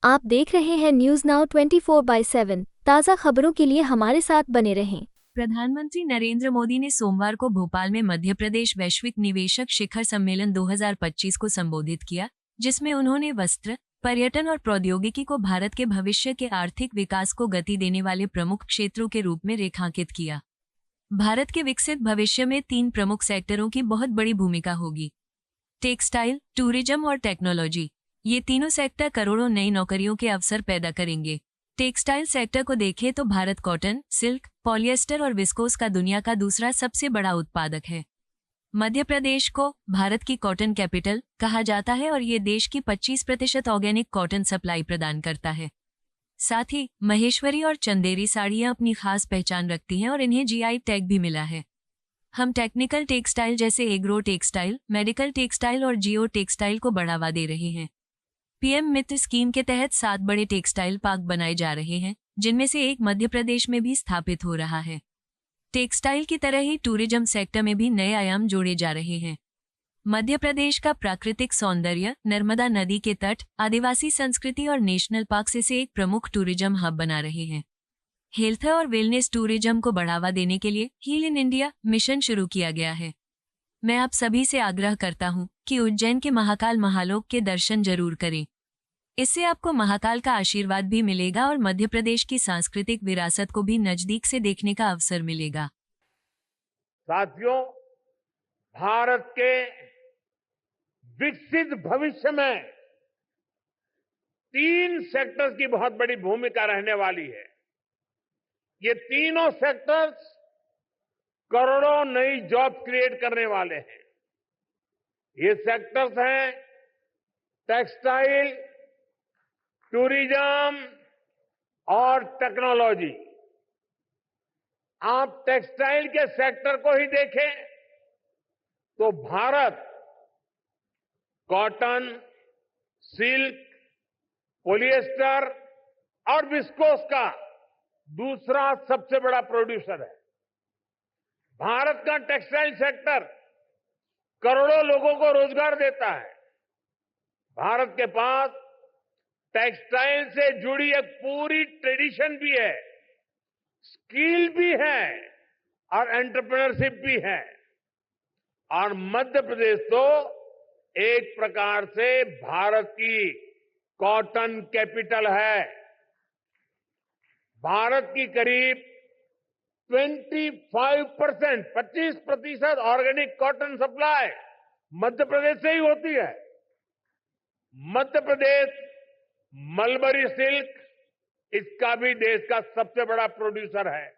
आप देख रहे हैं न्यूज नाउ 24/7 ताज़ा खबरों के लिए हमारे साथ बने रहें। प्रधानमंत्री नरेंद्र मोदी ने सोमवार को भोपाल में मध्य प्रदेश वैश्विक निवेशक शिखर सम्मेलन 2025 को संबोधित किया, जिसमें उन्होंने वस्त्र, पर्यटन और प्रौद्योगिकी को भारत के भविष्य के आर्थिक विकास को गति देने वाले प्रमुख क्षेत्रों के रूप में रेखांकित किया। भारत के विकसित भविष्य में 3 प्रमुख सेक्टरों की बहुत बड़ी भूमिका होगी: टेक्सटाइल, टूरिज्म और टेक्नोलॉजी। ये तीनों सेक्टर करोड़ों नई नौकरियों के अवसर पैदा करेंगे। टेक्सटाइल सेक्टर को देखें तो भारत कॉटन, सिल्क, पॉलिएस्टर और विस्कोस का दुनिया का दूसरा सबसे बड़ा उत्पादक है। मध्य प्रदेश को भारत की कॉटन कैपिटल कहा जाता है और ये देश की 25% ऑर्गेनिक कॉटन सप्लाई प्रदान करता है। साथ ही महेश्वरी और चंदेरी साड़ियां अपनी खास पहचान रखती हैं और इन्हें जीआई टैग भी मिला है। हम टेक्निकल टेक्सटाइल जैसे एग्रो टेक्सटाइल, मेडिकल टेक्सटाइल और जियो टेक्सटाइल को बढ़ावा दे रहे हैं। पीएम मित्र स्कीम के तहत 7 बड़े टेक्सटाइल पार्क बनाए जा रहे हैं, जिनमें से एक मध्य प्रदेश में भी स्थापित हो रहा है। टेक्सटाइल की तरह ही टूरिज्म सेक्टर में भी नए आयाम जोड़े जा रहे हैं। मध्य प्रदेश का प्राकृतिक सौंदर्य, नर्मदा नदी के तट, आदिवासी संस्कृति और नेशनल पार्क इसे एक प्रमुख टूरिज्म हब बना रहे हैं। हेल्थ और वेलनेस टूरिज्म को बढ़ावा देने के लिए हील इन इंडिया मिशन शुरू किया गया है। मैं आप सभी से आग्रह करता हूं कि उज्जैन के महाकाल महालोक के दर्शन जरूर करें। इससे आपको महाकाल का आशीर्वाद भी मिलेगा और मध्य प्रदेश की सांस्कृतिक विरासत को भी नजदीक से देखने का अवसर मिलेगा। साथियों, भारत के विकसित भविष्य में 3 सेक्टर्स की बहुत बड़ी भूमिका रहने वाली है। ये तीनों सेक्टर्स करोड़ों नई जॉब क्रिएट करने वाले हैं। ये सेक्टर्स हैं टेक्सटाइल, टूरिज्म और टेक्नोलॉजी। आप टेक्सटाइल के सेक्टर को ही देखें तो भारत कॉटन, सिल्क, पॉलिएस्टर और विस्कोस का दूसरा सबसे बड़ा प्रोड्यूसर है। भारत का टेक्सटाइल सेक्टर करोड़ों लोगों को रोजगार देता है। भारत के पास टेक्सटाइल से जुड़ी एक पूरी ट्रेडिशन भी है, स्किल भी है और एंटरप्रेन्योरशिप भी है। और मध्य प्रदेश तो एक प्रकार से भारत की कॉटन कैपिटल है। भारत की करीब 25% organic cotton supply Madhya Pradesh से ही होती है। मध्य प्रदेश मलबरी सिल्क, इसका भी देश का सबसे बड़ा प्रोड्यूसर है।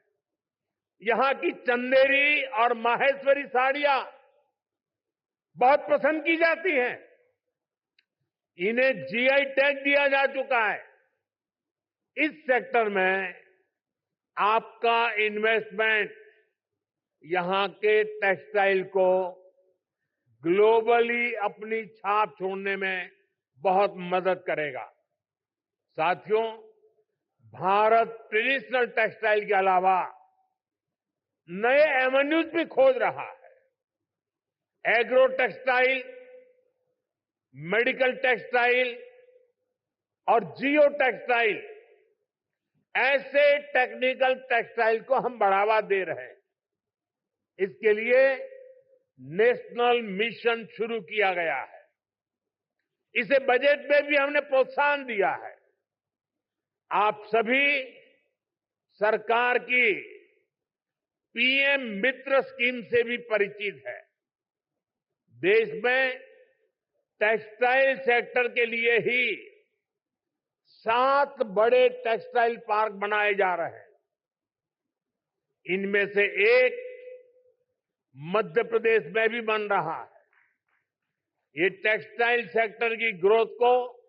यहां की चंदेरी और माहेश्वरी साड़ियां बहुत पसंद की जाती हैं। इन्हें जीआई टैग दिया जा चुका है। इस सेक्टर में आपका इन्वेस्टमेंट यहां के टेक्सटाइल को ग्लोबली अपनी छाप छोड़ने में बहुत मदद करेगा। साथियों, भारत ट्रेडिशनल टेक्सटाइल के अलावा नए एवेन्यूज भी खोज रहा है। एग्रो टेक्सटाइल, मेडिकल टेक्सटाइल और जियो टेक्सटाइल, ऐसे टेक्निकल टेक्सटाइल को हम बढ़ावा दे रहे हैं। इसके लिए नेशनल मिशन शुरू किया गया है। इसे बजट में भी हमने प्रोत्साहन दिया है। आप सभी सरकार की पीएम मित्र स्कीम से भी परिचित है। देश में टेक्सटाइल सेक्टर के लिए ही 7 बड़े टेक्सटाइल पार्क बनाए जा रहे हैं। इनमें से एक मध्य प्रदेश में भी बन रहा है। ये टेक्सटाइल सेक्टर की ग्रोथ को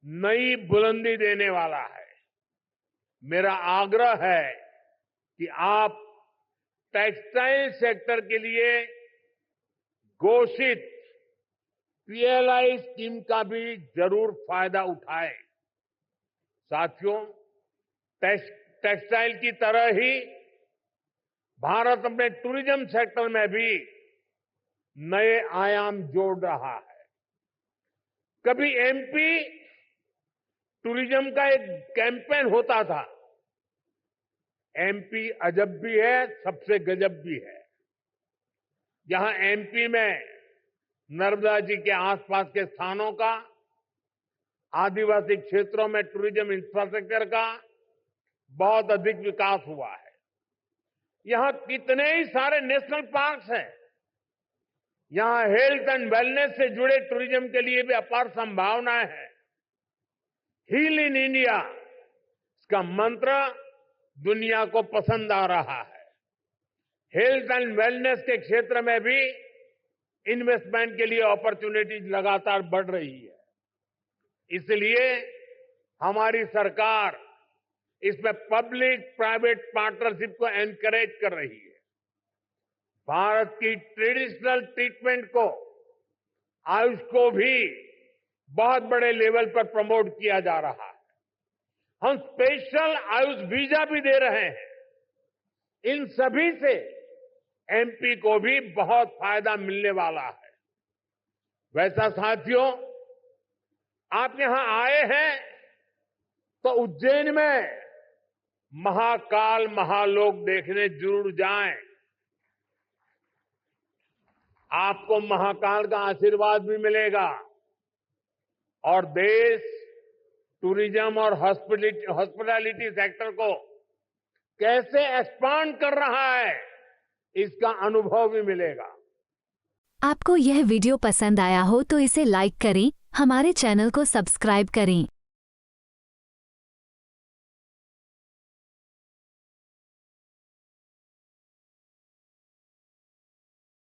नई बुलंदी देने वाला है। मेरा आग्रह है कि आप टेक्सटाइल सेक्टर के लिए घोषित पीएलआई स्कीम का भी जरूर फायदा उठाएं। साथियों, टेक्सटाइल की तरह ही भारत अपने टूरिज्म सेक्टर में भी नए आयाम जोड़ रहा है। कभी एमपी टूरिज्म का एक कैंपेन होता था, एमपी अजब भी है, सबसे गजब भी है। जहां एमपी में नर्मदा जी के आसपास के स्थानों का, आदिवासी क्षेत्रों में टूरिज्म इंफ्रास्ट्रक्चर का बहुत अधिक विकास हुआ है। यहां कितने ही सारे नेशनल पार्क्स हैं। यहां हेल्थ एंड वेलनेस से जुड़े टूरिज्म के लिए भी अपार संभावनाएं हैं। हील इन इंडिया, इसका मंत्र दुनिया को पसंद आ रहा है। हेल्थ एंड वेलनेस के क्षेत्र में भी इन्वेस्टमेंट के लिए अपॉर्चुनिटीज लगातार बढ़ रही है। इसलिए हमारी सरकार इसमें पब्लिक प्राइवेट पार्टनरशिप को एनकरेज कर रही है। भारत की ट्रेडिशनल ट्रीटमेंट को, आयुष को भी बहुत बड़े लेवल पर प्रमोट किया जा रहा है। हम स्पेशल आयुष वीजा भी दे रहे हैं। इन सभी से एमपी को भी बहुत फायदा मिलने वाला है। वैसा साथियों, आप यहां आए हैं तो उज्जैन में महाकाल महालोक देखने जरूर जाएं। आपको महाकाल का आशीर्वाद भी मिलेगा और देश टूरिज्म और हॉस्पिटैलिटी सेक्टर को कैसे एक्सपांड कर रहा है, इसका अनुभव भी मिलेगा। आपको यह वीडियो पसंद आया हो तो इसे लाइक करें, हमारे चैनल को सब्सक्राइब करें।